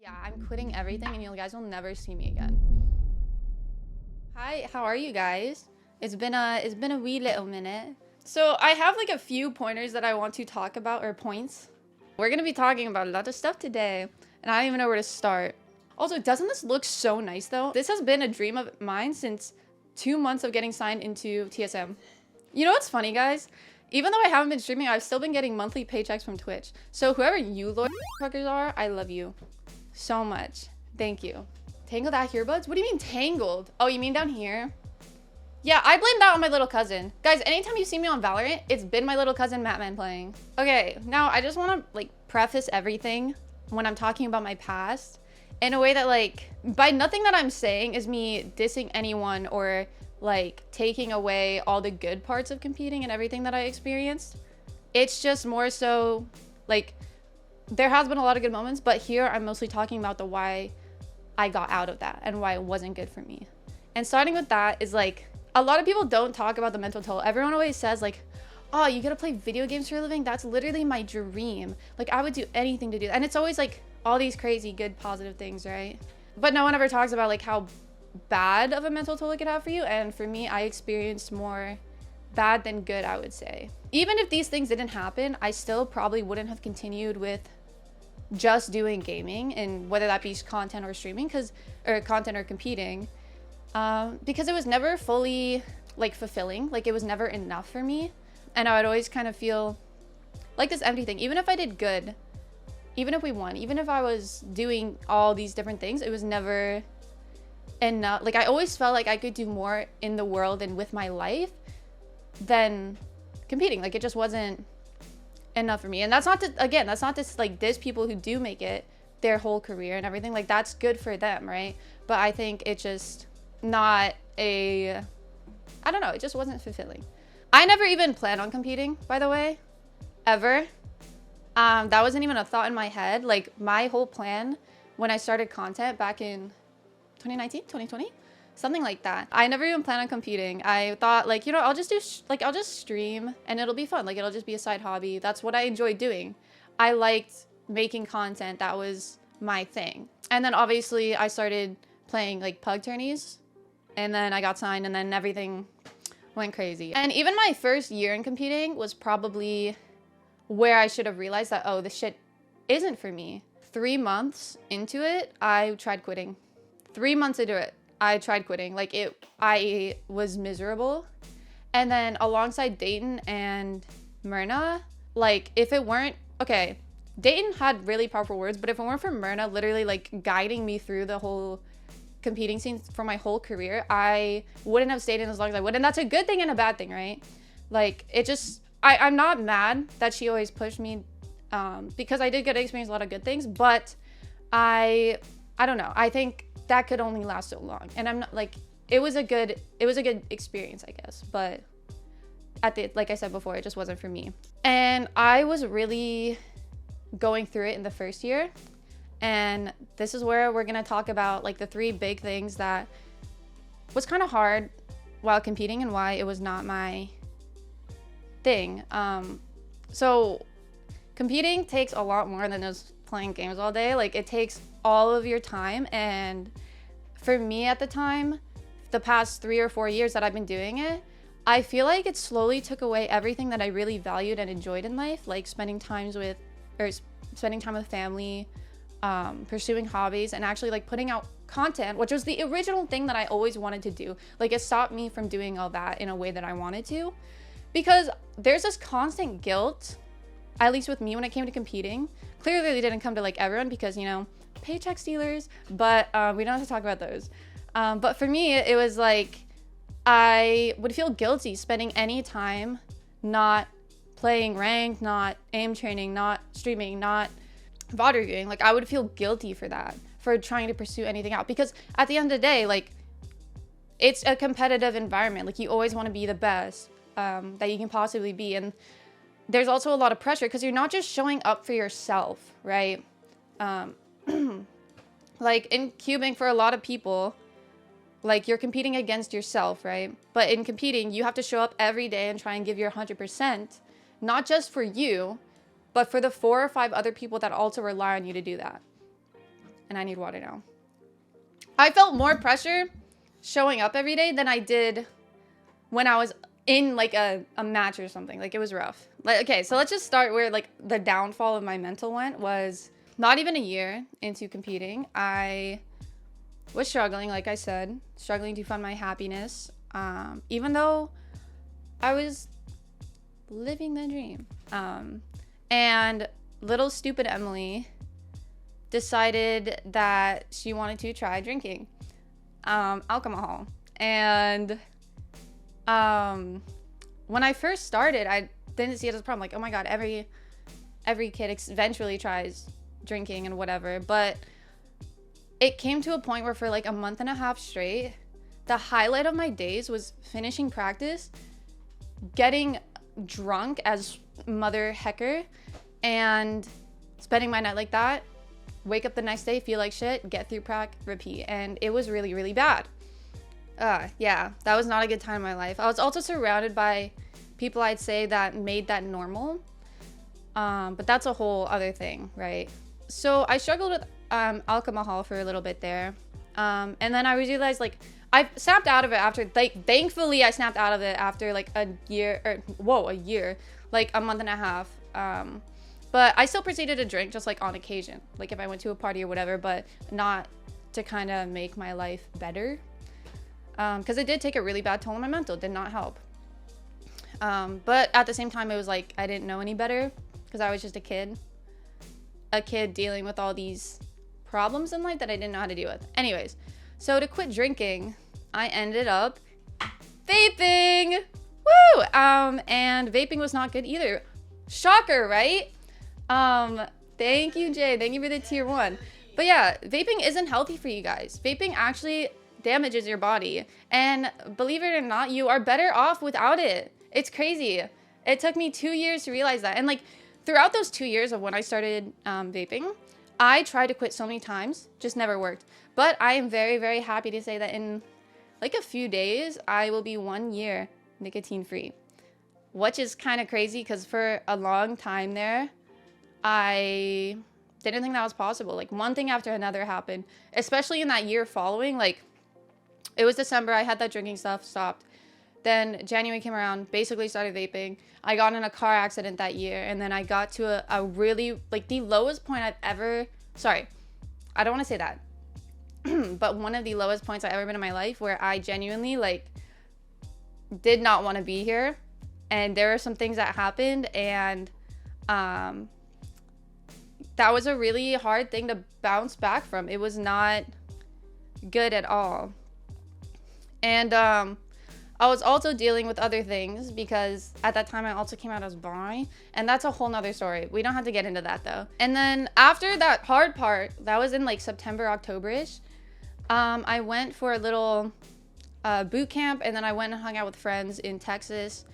Yeah, I'm quitting everything and you guys will never see me again. Hi, how are you guys? It's been a wee little minute. So I have like a few pointers that I want to talk about, or points. We're gonna be talking about a lot of stuff today, and I don't even know where to start. Also, doesn't this look so nice though? This has been a dream of mine since 2 months of getting signed into TSM. You know what's funny, guys? Even though I haven't been streaming, I've still been getting monthly paychecks from Twitch. So whoever you loyal fuckers are, I love you so much. Thank you. Tangled at earbuds? What do you mean tangled? Oh, you mean down here? Yeah, I blame that on my little cousin. Guys, anytime you see me on Valorant, it's been my little cousin Mattman playing. Okay, now I just want to like preface everything when I'm talking about my past in a way that like, by nothing that I'm saying is me dissing anyone or like taking away all the good parts of competing and everything that I experienced. It's just more so like, there has been a lot of good moments, but here I'm mostly talking about the why I got out of that and why it wasn't good for me. And starting with that is like, a lot of people don't talk about the mental toll. Everyone always says like, oh, you gotta play video games for a living? That's literally my dream. Like, I would do anything to do that. And it's always like all these crazy, good, positive things, right? But no one ever talks about like how bad of a mental toll it could have for you. And for me, I experienced more bad than good, I would say. Even if these things didn't happen, I still probably wouldn't have continued with just doing gaming, and whether that be content or streaming, or content or competing, because it was never fully like fulfilling. Like, it was never enough for me, and I would always kind of feel like this empty thing. Even if I did good, even if we won, even if I was doing all these different things, it was never enough. Like, I always felt like I could do more in the world and with my life than competing. Like, it just wasn't enough for me. And that's not to, again, that's not to like diss people who do make it their whole career and everything. Like, that's good for them, right? But I think it's just not a, I don't know, it just wasn't fulfilling. I never even planned on competing, by the way, ever. That wasn't even a thought in my head. Like, my whole plan when I started content back in 2019, 2020, something like that, I never even planned on competing. I thought like, you know, I'll just do I'll just stream and it'll be fun. Like, it'll just be a side hobby. That's what I enjoyed doing. I liked making content. That was my thing. And then obviously I started playing like pug tourneys, and then I got signed, and then everything went crazy. And even my first year in competing was probably where I should have realized that, oh, this shit isn't for me. 3 months into it, I tried quitting. 3 months into it, I tried quitting. Like, I was miserable. And then alongside Dayton and Myrna, like, if it weren't, okay, Dayton had really powerful words, but if it weren't for Myrna literally like guiding me through the whole competing scene for my whole career, I wouldn't have stayed in as long as I would. And that's a good thing and a bad thing, right? Like, it just, I'm not mad that she always pushed me, because I did get to experience a lot of good things, but I don't know. I think that could only last so long. And I'm not like, it was a good experience, I guess. But like I said before, it just wasn't for me. And I was really going through it in the first year. And this is where we're gonna talk about like the 3 big things that was kind of hard while competing and why it was not my thing. So competing takes a lot more than just playing games all day. Like, it takes all of your time. And for me at the time, the past 3 or 4 years that I've been doing it, I feel like it slowly took away everything that I really valued and enjoyed in life, like spending time with family, pursuing hobbies, and actually like putting out content, which was the original thing that I always wanted to do. Like, it stopped me from doing all that in a way that I wanted to, because there's this constant guilt, at least with me, when it came to competing. Clearly they didn't come to like everyone, because, you know, paycheck stealers, but we don't have to talk about those. But for me, it was like, I would feel guilty spending any time not playing ranked, not aim training, not streaming, not VOD reviewing. Like, I would feel guilty for that, for trying to pursue anything out, because at the end of the day, like, it's a competitive environment. Like, you always want to be the best that you can possibly be. And there's also a lot of pressure, because you're not just showing up for yourself, right? Like, in cubing, for a lot of people, like, you're competing against yourself, right? But in competing, you have to show up every day and try and give your 100%, not just for you, but for the 4 or 5 other people that also rely on you to do that. and I need water now. I felt more pressure showing up every day than I did when I was in like a match or something. Like, it was rough. Like, okay, so let's just start where like the downfall of my mental went. Was not even a year into competing, I was struggling, like I said, struggling to find my happiness, even though I was living the dream. And little stupid Emily decided that she wanted to try drinking alcohol. And when I first started, I didn't see it as a problem. Like, oh my god, every kid eventually tries drinking and whatever. But it came to a point where for like a month and a half straight, the highlight of my days was finishing practice, getting drunk as mother hecker, and spending my night like that, wake up the next day, feel like shit, get through prac, repeat. And it was really, really bad. Yeah, that was not a good time in my life. I was also surrounded by people, I'd say, that made that normal. But that's a whole other thing, right? So I struggled with alcohol for a little bit there. And then I realized, like, I snapped out of it after, like, thankfully I snapped out of it after like a year, like a month and a half. But I still proceeded to drink just like on occasion, like if I went to a party or whatever, but not to kind of make my life better. Because it did take a really bad toll on my mental, did not help. But at the same time, it was like I didn't know any better because I was just a kid dealing with all these problems in life that I didn't know how to deal with. Anyways, so to quit drinking, I ended up vaping. Woo! And vaping was not good either. Shocker, right? Thank you, Jay. Thank you for the tier 1. But yeah, vaping isn't healthy for you guys. Vaping actually damages your body. And believe it or not, you are better off without it. It's crazy. It took me 2 years to realize that. And like throughout those 2 years of when I started vaping, I tried to quit so many times, just never worked. But I am very, very happy to say that in like a few days, I will be 1 year nicotine free, which is kind of crazy because for a long time there, I didn't think that was possible. Like one thing after another happened, especially in that year following. Like it was December, I had that drinking stuff stopped. Then January came around, basically started vaping. I got in a car accident that year, and then I got to a really, like the lowest point I've ever, sorry, I don't want to say that, but one of the lowest points I've ever been in my life where I genuinely like did not want to be here. And there were some things that happened, and that was a really hard thing to bounce back from. It was not good at all. And I was also dealing with other things because at that time I also came out as bi, and that's a whole nother story. We don't have to get into that though. And then after that hard part, that was in like September, October-ish, I went for a little boot camp, and then I went and hung out with friends in Texas.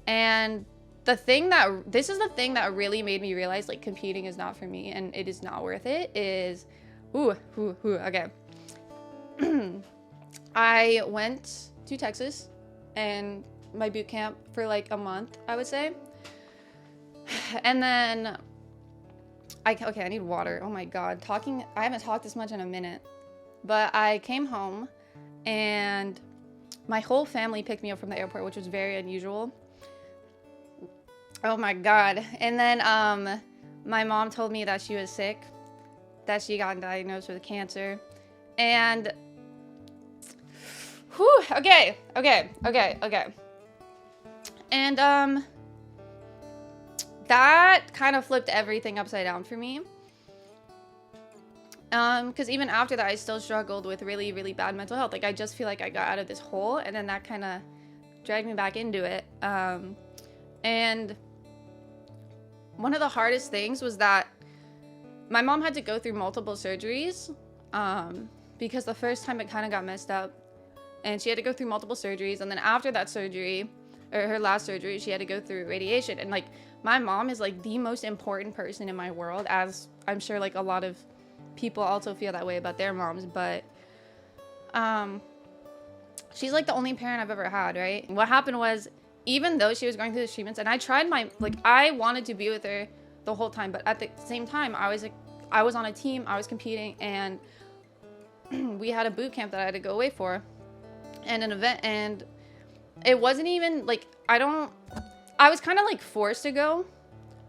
And this is the thing that really made me realize like competing is not for me and it is not worth it is, okay. I went to Texas and my boot camp for like a month, I would say. And then I need water. Oh my God, I haven't talked this much in a minute, but I came home and my whole family picked me up from the airport, which was very unusual. Oh my God. And then my mom told me that she was sick, that she got diagnosed with cancer. And okay. And that kind of flipped everything upside down for me. Because even after that, I still struggled with really, really bad mental health. Like, I just feel like I got out of this hole, and then that kind of dragged me back into it. And one of the hardest things was that my mom had to go through multiple surgeries, because the first time it kind of got messed up, and she had to go through multiple surgeries. And then after that surgery, or her last surgery, she had to go through radiation. And like, my mom is like the most important person in my world, as I'm sure like a lot of people also feel that way about their moms. But she's like the only parent I've ever had, right? What happened was, even though she was going through the treatments, and I tried I wanted to be with her the whole time, but at the same time, I I was on a team, I was competing, and we had a boot camp that I had to go away for, and an event, and it wasn't even like, I was kind of like forced to go,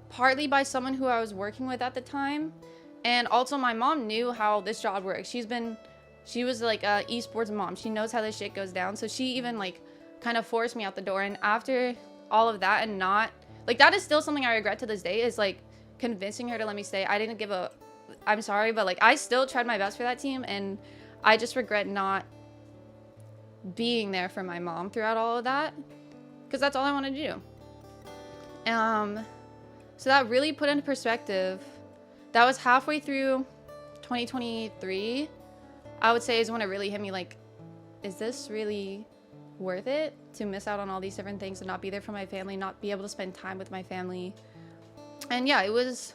partly by someone who I was working with at the time, and also my mom knew how this job works. She was like a esports mom. She knows how this shit goes down, so she even like kind of forced me out the door. And after all of that, and not like, that is still something I regret to this day, is like convincing her to let me stay. I didn't give a, I'm sorry, but like, I still tried my best for that team, and I just regret not being there for my mom throughout all of that, because that's all I wanted to do. So that really put into perspective, that was halfway through 2023, I would say, is when it really hit me, like, is this really worth it to miss out on all these different things and not be there for my family, not be able to spend time with my family? And yeah, it was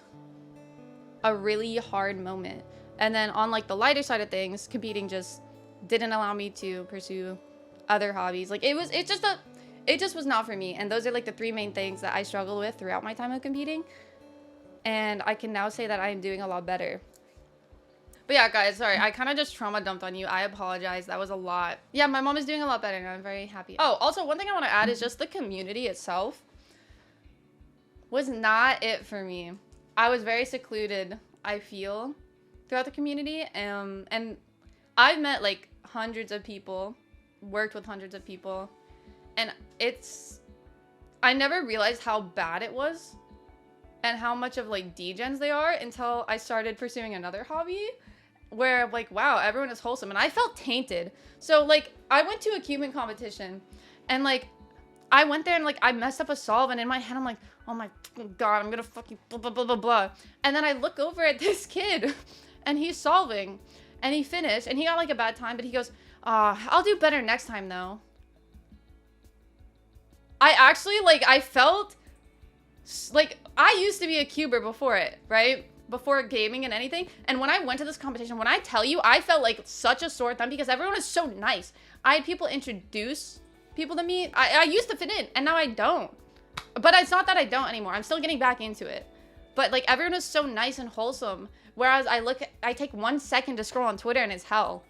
a really hard moment. And then on like the lighter side of things, competing just didn't allow me to pursue other hobbies. Like, it just was not for me. And those are like the three main things that I struggled with throughout my time of competing. And I can now say that I am doing a lot better. But yeah, guys, sorry, I kind of just trauma dumped on you. I apologize. That was a lot. Yeah, my mom is doing a lot better, and I'm very happy. Oh, also, one thing I want to add is just the community itself was not it for me. I was very secluded, I feel, throughout the community. And I've met like hundreds of people, worked with hundreds of people, and I never realized how bad it was and how much of like degens they are until I started pursuing another hobby, where like, wow, everyone is wholesome, and I felt tainted. So like, I went to a Cuban competition, and like, I went there and like, I messed up a solve, and in my head I'm like, oh my god, I'm gonna fucking blah blah blah blah blah. And then I look over at this kid and he's solving, and he finished, and he got like a bad time, but he goes, I'll do better next time though. I actually, like, I felt like, I used to be a cuber before it, right? Before gaming and anything. And when I went to this competition, when I tell you, I felt like such a sore thumb because everyone is so nice. I had people introduce people to me. I used to fit in, and now I don't. But it's not that I don't anymore. I'm still getting back into it. But like, everyone is so nice and wholesome. Whereas I take 1 second to scroll on Twitter and it's hell.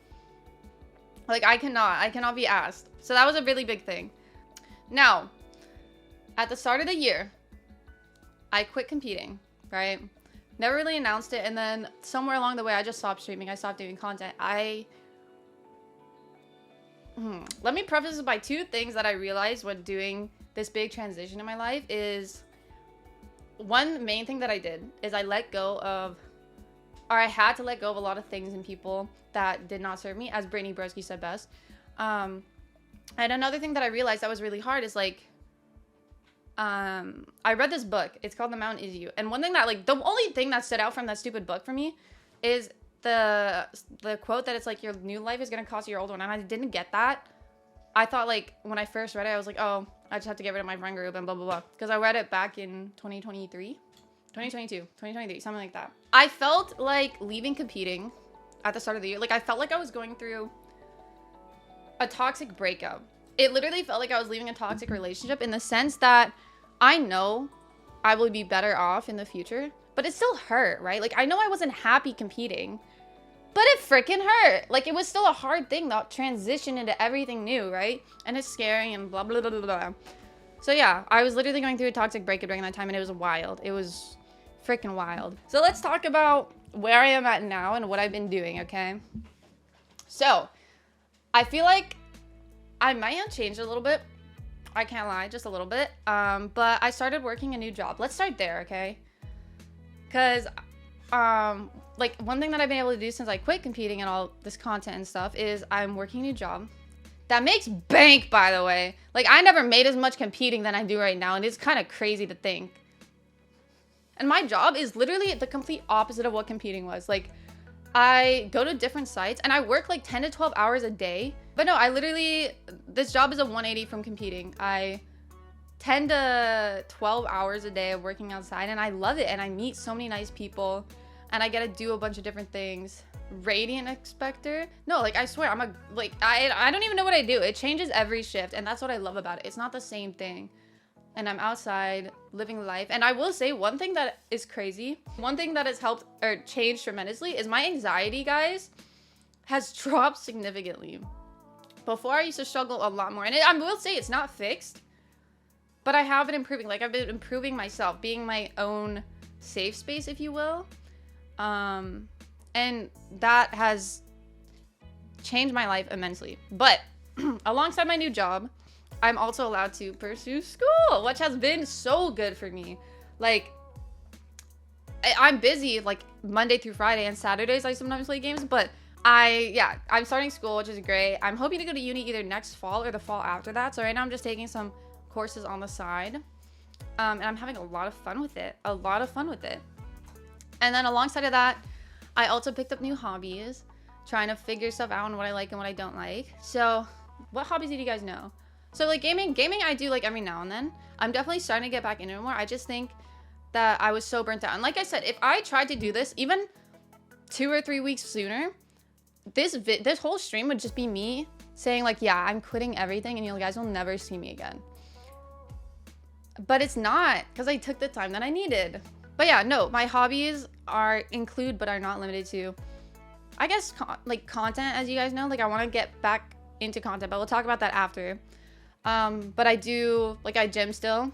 Like, I cannot be asked. So that was a really big thing. Now, at the start of the year, I quit competing, right? Never really announced it, and then somewhere along the way, I just stopped streaming. I stopped doing content. Let me preface this by two things that I realized when doing this big transition in my life is, one main thing that I did is I let go of, or I had to let go of a lot of things and people that did not serve me, as Brittany Broski said best. And another thing that I realized that was really hard is like, I read this book. It's called The Mountain Is You. And one thing that, like, the only thing that stood out from that stupid book for me is the quote that it's like, your new life is going to cost you your old one. And I didn't get that. I thought, like, when I first read it, I was like, oh, I just have to get rid of my friend group and blah, blah, blah. Because I read it back in 2023, something like that. I felt like leaving competing at the start of the year. Like, I felt like I was going through a toxic breakup. It literally felt like I was leaving a toxic relationship, in the sense that I know I will be better off in the future, but it still hurt, right? Like, I know I wasn't happy competing, but it freaking hurt. Like, it was still a hard thing that transition into everything new, right? And it's scary and blah, blah, blah, blah, blah. So yeah, I was literally going through a toxic breakup during that time, and it was wild. It was freaking wild. So let's talk about where I am at now and what I've been doing, okay? So, I feel like I might have changed a little bit. I can't lie, just a little bit. But I started working a new job. Let's start there, okay? Because, like, one thing that I've been able to do since I quit competing and all this content and stuff is I'm working a new job that makes bank, by the way. Like, I never made as much competing than I do right now, and it's kind of crazy to think. And my job is literally the complete opposite of what competing was. Like, I go to different sites and I work like 10 to 12 hours a day. But no, this job is a 180 from competing. 10 to 12 hours a day of working outside, and I love it. And I meet so many nice people, and I get to do a bunch of different things. Radiant Inspector? No, like, I swear, I don't even know what I do. It changes every shift, and that's what I love about it. It's not the same thing. and I'm outside living life. And I will say one thing that is crazy, one thing that has helped or changed tremendously is my anxiety, guys, has dropped significantly. Before I used to struggle a lot more, and I will say it's not fixed, but I have been improving. Like, I've been improving myself, being my own safe space, if you will. And that has changed my life immensely. But alongside my new job, I'm also allowed to pursue school, which has been so good for me. Like, I'm busy like Monday through Friday, and Saturdays I sometimes play games, but I'm starting school, which is great. I'm hoping to go to uni either next fall or the fall after that. So right now I'm just taking some courses on the side, and I'm having a lot of fun with it. And then alongside of that, I also picked up new hobbies, trying to figure stuff out on what I like and what I don't like. So what hobbies did you guys know? So like gaming I do like every now and then. I'm definitely starting to get back into it more. I just think that I was so burnt out. And like I said, if I tried to do this even 2 or 3 weeks sooner, this whole stream would just be me saying like, yeah, I'm quitting everything and you guys will never see me again. But it's not, because I took the time that I needed. But yeah, no, my hobbies include but are not limited to, I guess, like content, as you guys know. Like, I want to get back into content, but we'll talk about that after. But I gym still.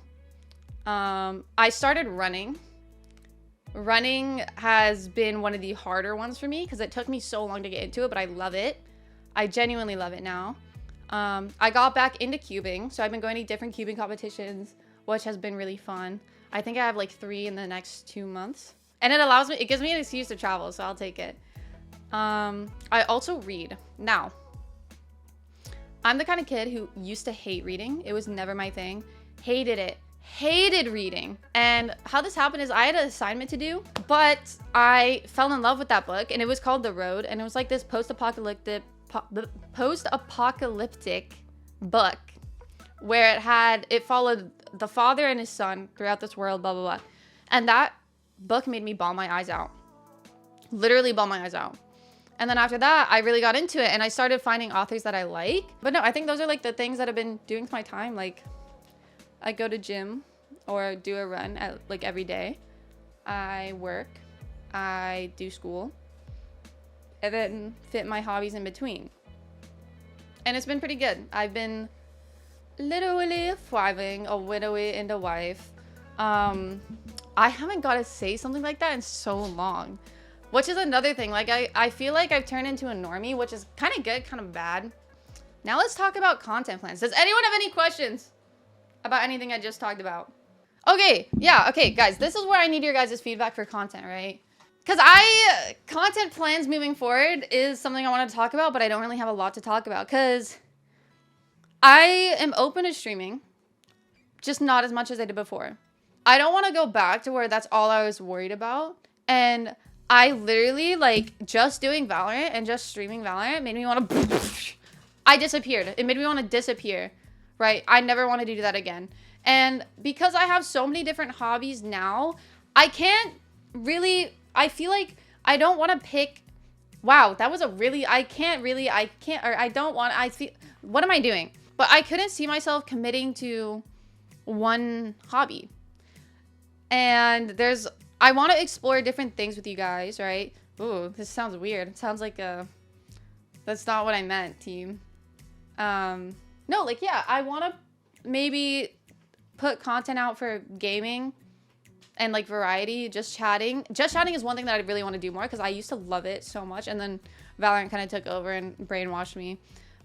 I started running. Running has been one of the harder ones for me because it took me so long to get into it, but I love it. I genuinely love it now. I got back into cubing, so I've been going to different cubing competitions, which has been really fun. I think I have like 3 in the next 2 months, and it gives me an excuse to travel, so I'll take it. I also read. Now, I'm the kind of kid who used to hate reading. It was never my thing. Hated it. Hated reading. And how this happened is I had an assignment to do, but I fell in love with that book, and it was called The Road, and it was like this post-apocalyptic book where it followed the father and his son throughout this world, blah blah blah. And that book made me bawl my eyes out. Literally bawl my eyes out. And then after that, I really got into it, and I started finding authors that I like. But no, I think those are like the things that I've been doing with my time. Like, I go to gym or do a run like every day. I work, I do school, and then fit my hobbies in between. And it's been pretty good. I've been literally thriving, a widowy and a wife. I haven't got to say something like that in so long, which is another thing. Like, I feel like I've turned into a normie, which is kind of good, kind of bad. Now let's talk about content plans. Does anyone have any questions about anything I just talked about? Okay, yeah, okay, guys, this is where I need your guys' feedback for content, right? Because content plans moving forward is something I want to talk about, but I don't really have a lot to talk about because I am open to streaming, just not as much as I did before. I don't want to go back to where that's all I was worried about. And I literally, like, just doing Valorant and just streaming Valorant made me want to... I disappeared. It made me want to disappear, right? I never want to do that again. And because I have so many different hobbies now, I can't really... I feel like I don't want to pick... Wow, that was a really... I don't want... I feel... What am I doing? But I couldn't see myself committing to one hobby. And I want to explore different things with you guys, right? Ooh, this sounds weird. It sounds like that's not what I meant, team. No, like, yeah, I want to maybe put content out for gaming and, like, variety, just chatting. Just chatting is one thing that I really want to do more because I used to love it so much, and then Valorant kind of took over and brainwashed me.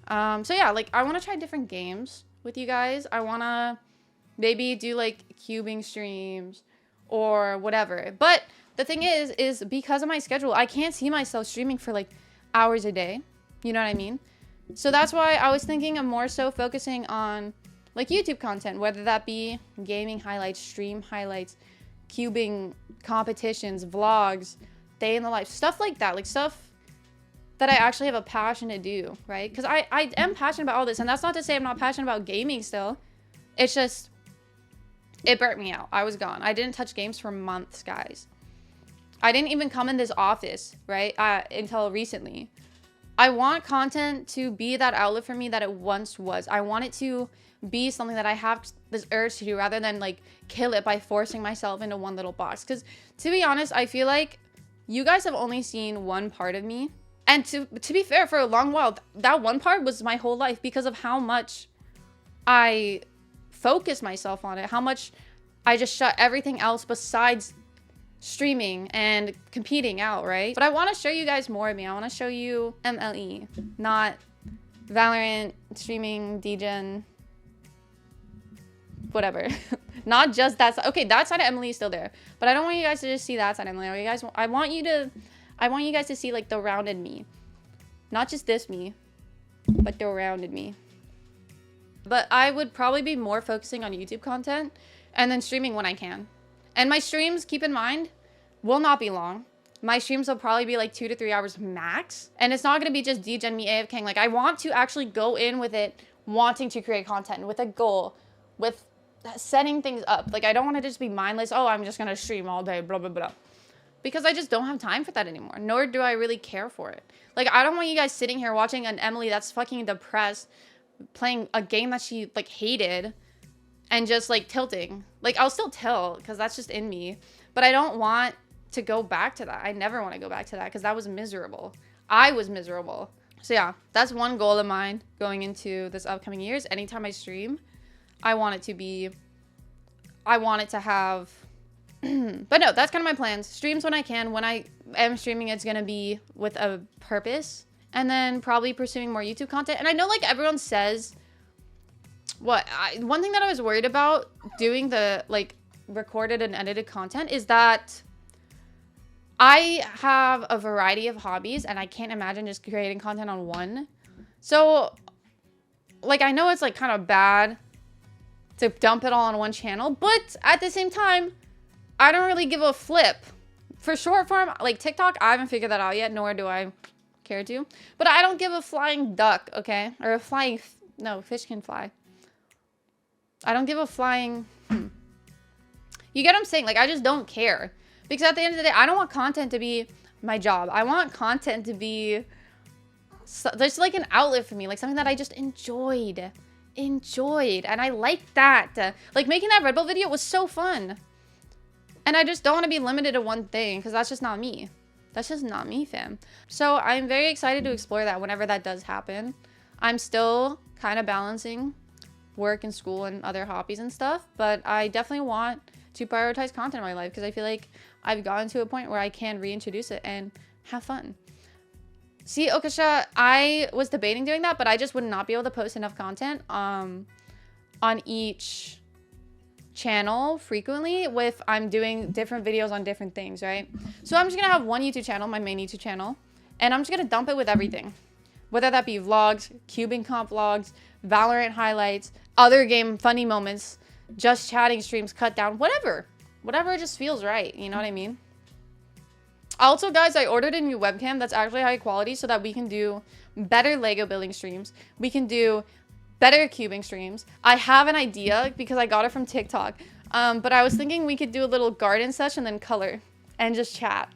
So yeah, like, I want to try different games with you guys. I want to maybe do, like, cubing streams or whatever. But the thing is because of my schedule, I can't see myself streaming for, like, hours a day. You know what I mean? So that's why I was thinking of more so focusing on, like, YouTube content, whether that be gaming highlights, stream highlights, cubing competitions, vlogs, day in the life, stuff like that, like stuff that I actually have a passion to do, right? Because I am passionate about all this, and that's not to say I'm not passionate about gaming still. It's just, it burnt me out. I was gone. I didn't touch games for months, guys. I didn't even come in this office, right, until recently. I want content to be that outlet for me that it once was. I want it to be something that I have this urge to do rather than like kill it by forcing myself into one little box. Because to be honest, I feel like you guys have only seen one part of me. And to be fair, for a long while, that one part was my whole life because of how much I focused myself on it. How much I just shut everything else besides streaming and competing out, right? But I want to show you guys more of me. I want to show you MLE, not Valorant, streaming, DGen, whatever. Not just that side. Okay, that side of Emily is still there, but I don't want you guys to just see that side of Emily. I want you guys to see like the rounded me, not just this me, but the rounded me. But I would probably be more focusing on YouTube content and then streaming when I can. And my streams, keep in mind, will not be long. My streams will probably be like 2 to 3 hours max. And it's not going to be just DGen me AFKing. Like, I want to actually go in with it, wanting to create content, with a goal, with setting things up. Like, I don't want to just be mindless. Oh, I'm just going to stream all day, blah, blah, blah. Because I just don't have time for that anymore. Nor do I really care for it. Like, I don't want you guys sitting here watching an Emily that's fucking depressed, playing a game that she, like, hated, and just like tilting. Like, I'll still tilt because that's just in me, but I don't want to go back to that. I never want to go back to that because that was miserable. I was miserable. So yeah, that's one goal of mine going into this upcoming years. Anytime I stream, I want it to have but no, that's kind of my plans. Streams when I can. When I am streaming, it's gonna be with a purpose, and then probably pursuing more YouTube content. And I know like everyone says, one thing that I was worried about doing the like recorded and edited content is that I have a variety of hobbies and I can't imagine just creating content on one. So like, I know it's like kind of bad to dump it all on one channel, but at the same time, I don't really give a flip. For short form, like TikTok, I haven't figured that out yet, nor do I care to. But I don't give a flying duck, okay? Or a flying, no, fish can fly. I don't give a flying, You get what I'm saying? Like, I just don't care. Because at the end of the day, I don't want content to be my job. I want content to be there's like an outlet for me. Like, something that I just enjoyed. And I like that. Like, making that Red Bull video was so fun. And I just don't want to be limited to one thing. Because that's just not me. That's just not me, fam. So, I'm very excited to explore that whenever that does happen. I'm still kind of balancing work and school and other hobbies and stuff, but I definitely want to prioritize content in my life because I feel like I've gotten to a point where I can reintroduce it and have fun. See, Okasha, I was debating doing that, but I just would not be able to post enough content on each channel frequently if I'm doing different videos on different things, right? So I'm just gonna have one YouTube channel, my main YouTube channel, and I'm just gonna dump it with everything. Whether that be vlogs, cubing comp vlogs, Valorant highlights, other game funny moments, just chatting streams cut down, whatever just feels right, you know what I mean? Also, guys, I ordered a new webcam that's actually high quality so that we can do better Lego building streams. We can do better cubing streams. I have an idea because I got it from TikTok, but I was thinking we could do a little garden session and then color and just chat.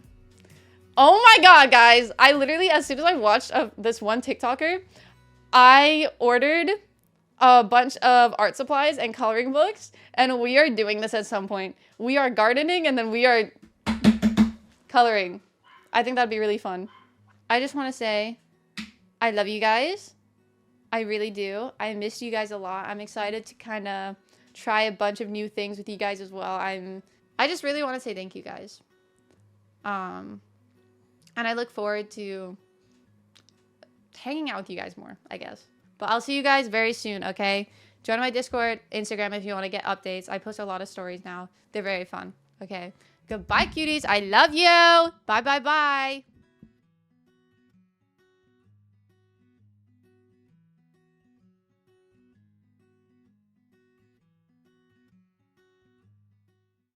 Oh my god, guys, I literally, as soon as I watched this one TikToker, I ordered a bunch of art supplies and coloring books, and we are doing this at some point. We are gardening, and then we are coloring. I think that'd be really fun. I just want to say, I love you guys. I really do. I missed you guys a lot. I'm excited to kind of try a bunch of new things with you guys as well. I just really want to say thank you, guys. And I look forward to hanging out with you guys more, I guess. But I'll see you guys very soon, okay? Join my Discord, Instagram if you want to get updates. I post a lot of stories now. They're very fun, okay? Goodbye, cuties. I love you. Bye, bye, bye.